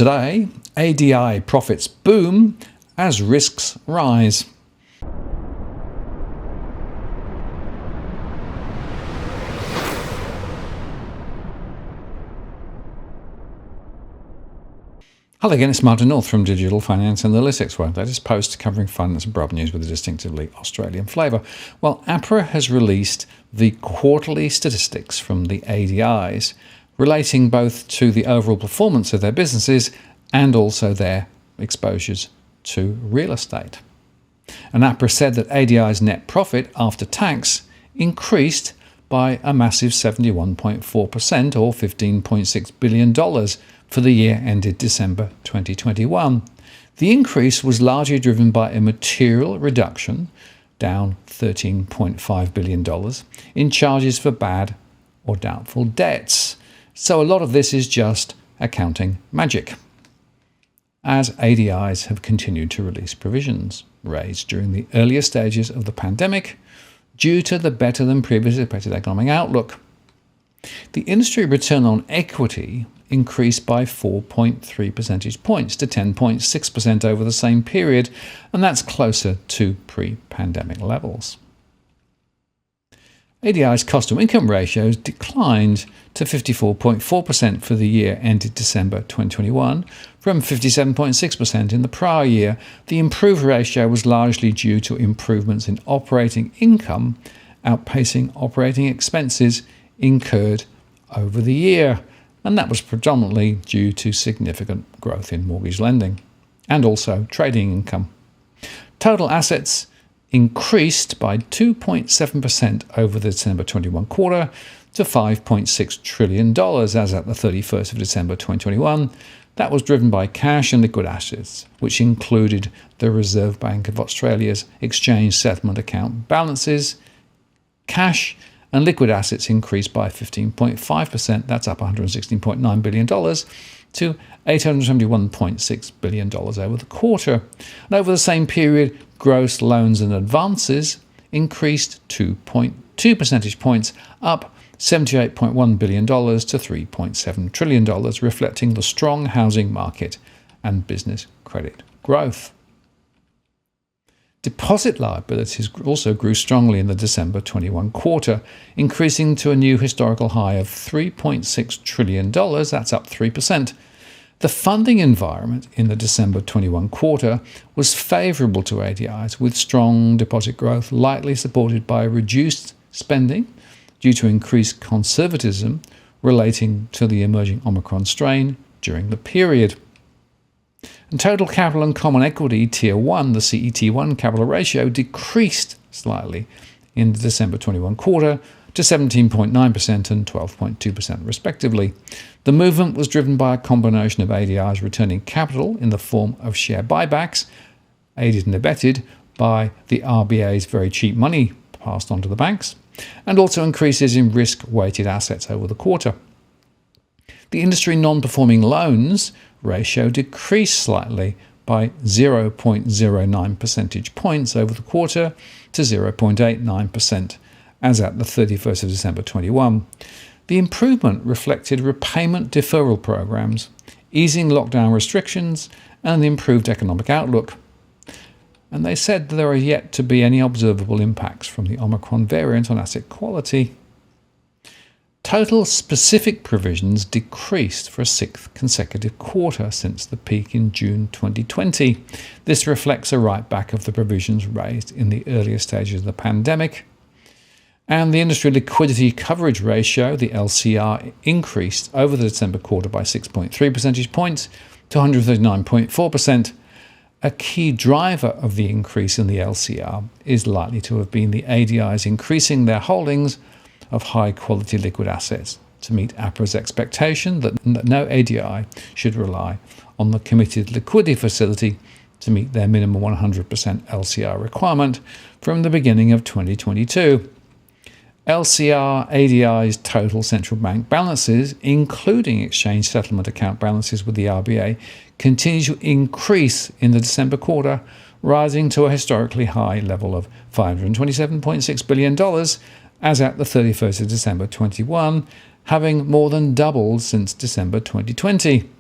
today, ADI profits boom as risks rise. Hello again, it's Martin North from Digital Finance Analytics, where that is post covering finance and broad news with a distinctively Australian flavour. Well, APRA has released the quarterly statistics from the ADIs, relating both to the overall performance of their businesses and also their exposures to real estate. And APRA said that ADI's net profit after tax increased by a massive 71.4% or $15.6 billion for the year ended December 2021. The increase was largely driven by a material reduction, down $13.5 billion, in charges for bad or doubtful debts. So a lot of this is just accounting magic, as ADIs have continued to release provisions raised during the earlier stages of the pandemic due to the better than previously expected economic outlook. The industry return on equity increased by 4.3 percentage points to 10.6% over the same period, and that's closer to pre-pandemic levels. ADI's cost-to-income ratios declined to 54.4% for the year ended December 2021 from 57.6% in the prior year. The improved ratio was largely due to improvements in operating income outpacing operating expenses incurred over the year, and that was predominantly due to significant growth in mortgage lending and also trading income. Total assets increased by 2.7% over the December 21 quarter to $5.6 trillion as at the 31st of December 2021. That was driven by cash and liquid assets, which included the Reserve Bank of Australia's exchange settlement account balances. Cash and liquid assets increased by 15.5%, that's up $116.9 billion, to $871.6 billion over the quarter. And over the same period, gross loans and advances increased 2.2 percentage points, up $78.1 billion to $3.7 trillion, reflecting the strong housing market and business credit growth. Deposit liabilities also grew strongly in the December 21 quarter, increasing to a new historical high of $3.6 trillion, that's up 3%. The funding environment in the December 21 quarter was favourable to ADIs, with strong deposit growth likely supported by reduced spending due to increased conservatism relating to the emerging Omicron strain during the period. And total capital and common equity Tier 1, the CET1 capital ratio, decreased slightly in the December 21 quarter to 17.9% and 12.2% respectively. The movement was driven by a combination of ADIs returning capital in the form of share buybacks, aided and abetted by the RBA's very cheap money passed on to the banks, and also increases in risk-weighted assets over the quarter. The industry non-performing loans ratio decreased slightly by 0.09 percentage points over the quarter to 0.89% as at the 31st of December 21. The improvement reflected repayment deferral programs, easing lockdown restrictions, and the improved economic outlook. And they said that there are yet to be any observable impacts from the Omicron variant on asset quality. Total specific provisions decreased for a sixth consecutive quarter since the peak in June 2020. This reflects a write-back of the provisions raised in the earlier stages of the pandemic. And the industry liquidity coverage ratio, the LCR, increased over the December quarter by 6.3 percentage points to 139.4%. A key driver of the increase in the LCR is likely to have been the ADIs increasing their holdings of high-quality liquid assets to meet APRA's expectation that no ADI should rely on the committed liquidity facility to meet their minimum 100% LCR requirement from the beginning of 2022. LCR ADI's total central bank balances, including exchange settlement account balances with the RBA, continue to increase in the December quarter, rising to a historically high level of $527.6 billion as at the 31st of December 21, having more than doubled since December 2020.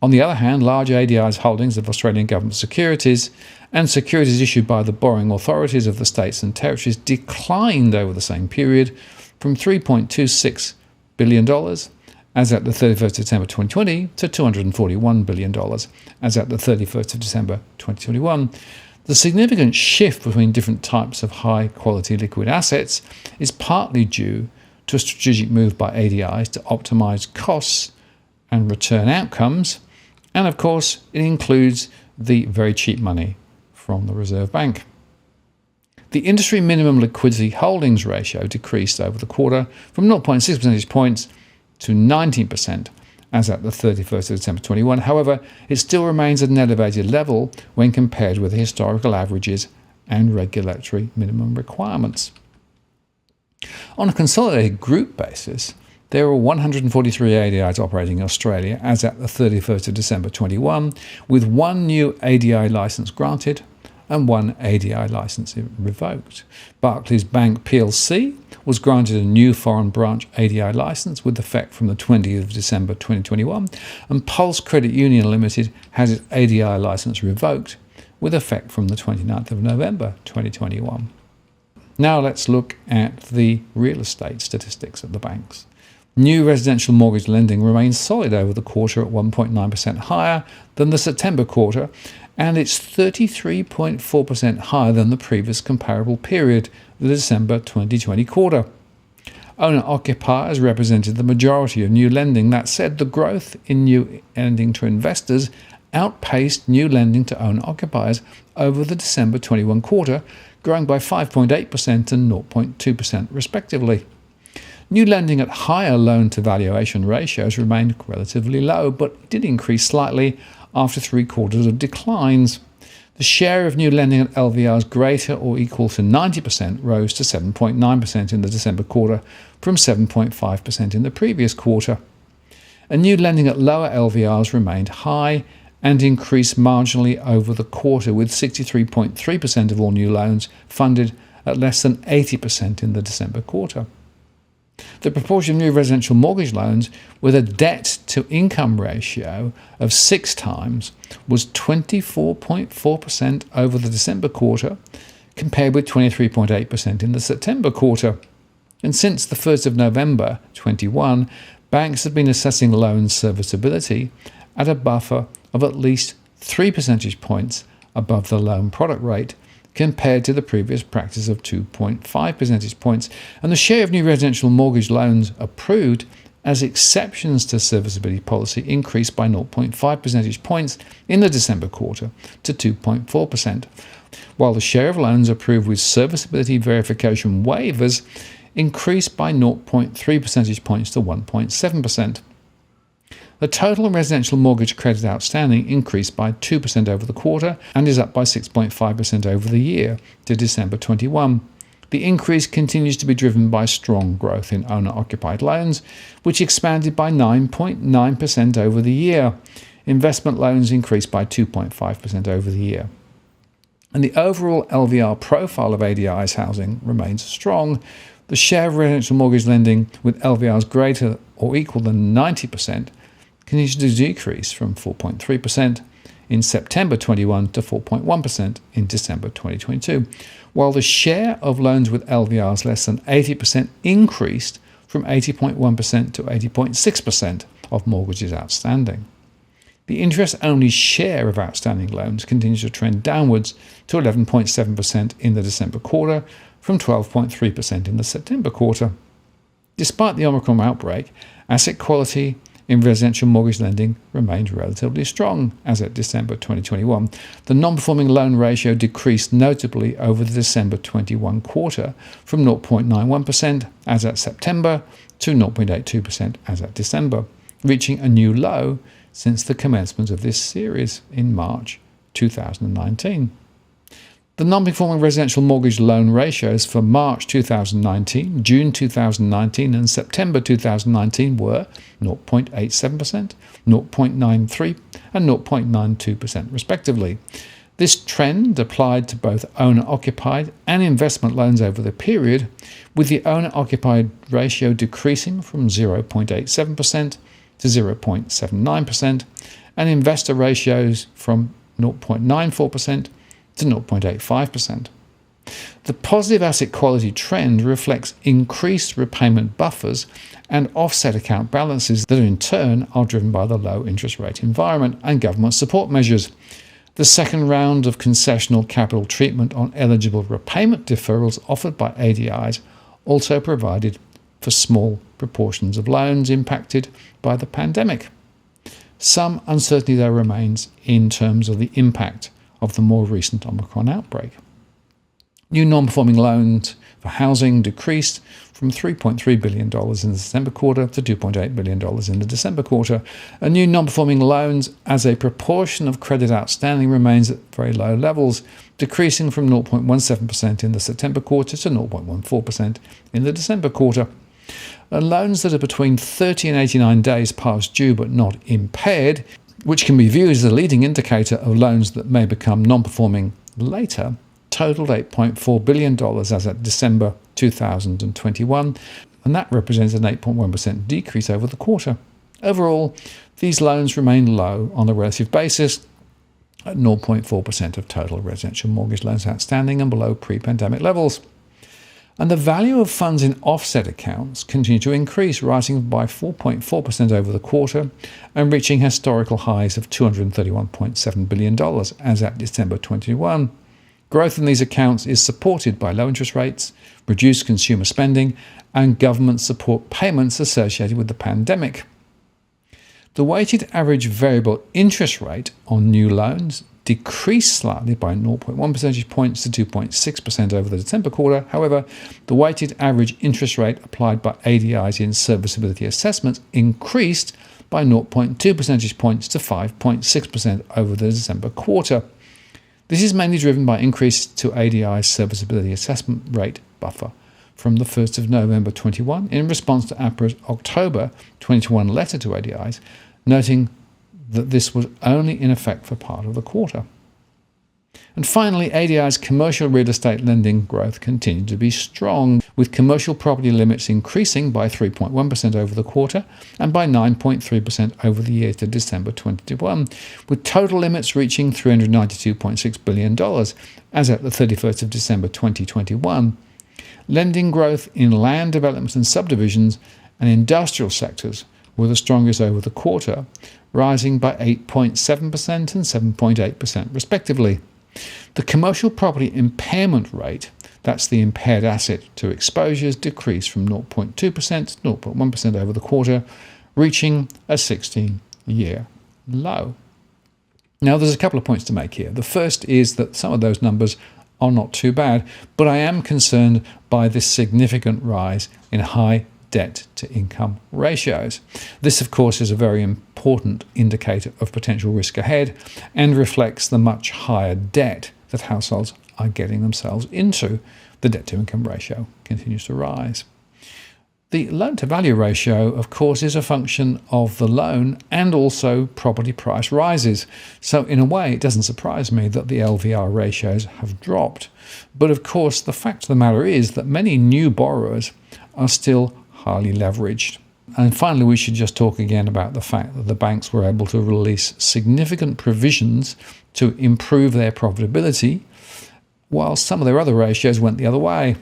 On the other hand, large ADI's holdings of Australian government securities and securities issued by the borrowing authorities of the states and territories declined over the same period from $3.26 billion as at the 31st of December 2020 to $241 billion as at the 31st of December 2021. The significant shift between different types of high-quality liquid assets is partly due to a strategic move by ADIs to optimise costs and return outcomes, and of course it includes the very cheap money from the Reserve Bank. The industry minimum liquidity holdings ratio decreased over the quarter from 0.6 percentage points to 19% as at the 31st of December 21. However, it still remains at an elevated level when compared with the historical averages and regulatory minimum requirements. On a consolidated group basis, there were 143 ADIs operating in Australia as at the 31st of December 21, with one new ADI licence granted and one ADI licence revoked. Barclays Bank plc was granted a new foreign branch ADI licence with effect from the 20th of December 2021, and Pulse Credit Union Limited has its ADI licence revoked with effect from the 29th of November 2021. Now let's look at the real estate statistics of the banks. New residential mortgage lending remains solid over the quarter at 1.9% higher than the September quarter, and it's 33.4% higher than the previous comparable period, the December 2020 quarter. Owner-occupiers represented the majority of new lending. That said, the growth in new lending to investors outpaced new lending to owner-occupiers over the December 21 quarter, growing by 5.8% and 0.2% respectively. New lending at higher loan-to-valuation ratios remained relatively low, but did increase slightly after 3 quarters of declines. The share of new lending at LVRs greater or equal to 90% rose to 7.9% in the December quarter from 7.5% in the previous quarter. And new lending at lower LVRs remained high and increased marginally over the quarter, with 63.3% of all new loans funded at less than 80% in the December quarter. The proportion of new residential mortgage loans with a debt-to-income ratio of 6 times was 24.4% over the December quarter, compared with 23.8% in the September quarter. And since the 1st of November 21, banks have been assessing loan serviceability at a buffer of at least 3 percentage points above the loan product rate, compared to the previous practice of 2.5 percentage points, and the share of new residential mortgage loans approved as exceptions to serviceability policy increased by 0.5 percentage points in the December quarter to 2.4%, while the share of loans approved with serviceability verification waivers increased by 0.3 percentage points to 1.7%. The total residential mortgage credit outstanding increased by 2% over the quarter and is up by 6.5% over the year to December 21. The increase continues to be driven by strong growth in owner-occupied loans, which expanded by 9.9% over the year. Investment loans increased by 2.5% over the year. And the overall LVR profile of ADI's housing remains strong. The share of residential mortgage lending with LVRs greater or equal than 90% continues to decrease from 4.3% in September 21 to 4.1% in December 2022, while the share of loans with LVRs less than 80% increased from 80.1% to 80.6% of mortgages outstanding. The interest-only share of outstanding loans continues to trend downwards to 11.7% in the December quarter from 12.3% in the September quarter. Despite the Omicron outbreak, asset quality in residential mortgage lending remained relatively strong as at December 2021. The non-performing loan ratio decreased notably over the December 21 quarter from 0.91% as at September to 0.82% as at December, reaching a new low since the commencement of this series in March 2019. The non-performing residential mortgage loan ratios for March 2019, June 2019 and September 2019 were 0.87%, 0.93% and 0.92% respectively. This trend applied to both owner-occupied and investment loans over the period, with the owner-occupied ratio decreasing from 0.87% to 0.79% and investor ratios from 0.94% to 0.85%. The positive asset quality trend reflects increased repayment buffers and offset account balances that in turn are driven by the low interest rate environment and government support measures. The second round of concessional capital treatment on eligible repayment deferrals offered by ADIs also provided for small proportions of loans impacted by the pandemic. Some uncertainty though remains in terms of the impact of the more recent Omicron outbreak. New non-performing loans for housing decreased from $3.3 billion in the December quarter to $2.8 billion in the December quarter. And new non-performing loans as a proportion of credit outstanding remains at very low levels, decreasing from 0.17% in the September quarter to 0.14% in the December quarter. And loans that are between 30 and 89 days past due but not impaired, which can be viewed as a leading indicator of loans that may become non-performing later, totaled $8.4 billion as at December 2021, and that represents an 8.1% decrease over the quarter. Overall, these loans remain low on a relative basis at 0.4% of total residential mortgage loans outstanding and below pre-pandemic levels. And the value of funds in offset accounts continue to increase, rising by 4.4% over the quarter and reaching historical highs of $231.7 billion as at December 21. Growth in these accounts is supported by low interest rates, reduced consumer spending, and government support payments associated with the pandemic. The weighted average variable interest rate on new loans decreased slightly by 0.1 percentage points to 2.6% over the December quarter. However, the weighted average interest rate applied by ADIs in serviceability assessments increased by 0.2 percentage points to 5.6% over the December quarter. This is mainly driven by increase to ADI's serviceability assessment rate buffer from the 1st of November 21 in response to APRA's October 21 letter to ADIs, noting that this was only in effect for part of the quarter. And finally, ADI's commercial real estate lending growth continued to be strong, with commercial property limits increasing by 3.1% over the quarter and by 9.3% over the year to December 2021, with total limits reaching $392.6 billion as at the 31st of December 2021. Lending growth in land developments and subdivisions and industrial sectors were the strongest over the quarter, rising by 8.7% and 7.8% respectively. The commercial property impairment rate, that's the impaired asset to exposures, decreased from 0.2% to 0.1% over the quarter, reaching a 16-year low. Now, there's a couple of points to make here. The first is that some of those numbers are not too bad, but I am concerned by this significant rise in high debt-to-income ratios. This, of course, is a very important indicator of potential risk ahead and reflects the much higher debt that households are getting themselves into. The debt-to-income ratio continues to rise. The loan-to-value ratio, of course, is a function of the loan and also property price rises. So in a way, it doesn't surprise me that the LVR ratios have dropped. But of course, the fact of the matter is that many new borrowers are still highly leveraged. And finally, we should just talk again about the fact that the banks were able to release significant provisions to improve their profitability, while some of their other ratios went the other way.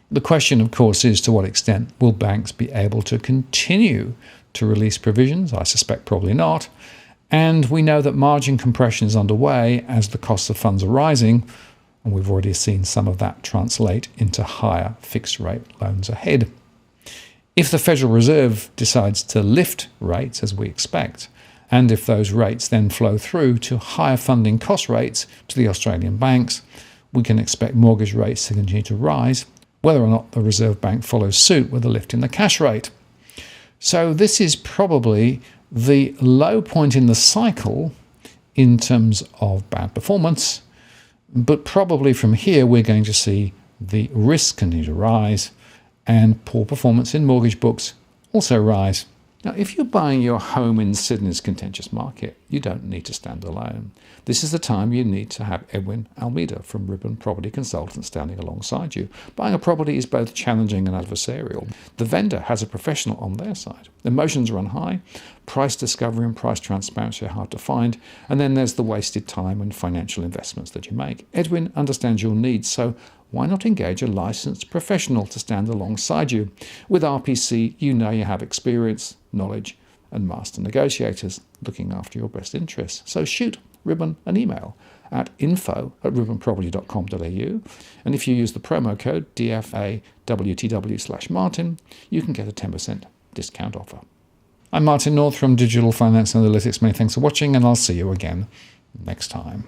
The question, of course, is to what extent will banks be able to continue to release provisions? I suspect probably not. And we know that margin compression is underway as the costs of funds are rising, and we've already seen some of that translate into higher fixed rate loans ahead. If the Federal Reserve decides to lift rates, as we expect, and if those rates then flow through to higher funding cost rates to the Australian banks, we can expect mortgage rates to continue to rise, whether or not the Reserve Bank follows suit with a lift in the cash rate. So this is probably the low point in the cycle in terms of bad performance, but probably from here we're going to see the risk continue to rise and poor performance in mortgage books also rise. Now, if you're buying your home in Sydney's contentious market, you don't need to stand alone. This is the time you need to have Edwin Almeida from Ribbon Property Consultants standing alongside you. Buying a property is both challenging and adversarial. The vendor has a professional on their side. Emotions run high, price discovery and price transparency are hard to find, and then there's the wasted time and financial investments that you make. Edwin understands your needs, so why not engage a licensed professional to stand alongside you? With RPC, you know you have experience, knowledge, and master negotiators looking after your best interests. So shoot Ribbon an email at info@ribbonproperty.com.au, and if you use the promo code DFAWTW/Martin, you can get a 10% discount offer. I'm Martin North from Digital Finance Analytics. Many thanks for watching, and I'll see you again next time.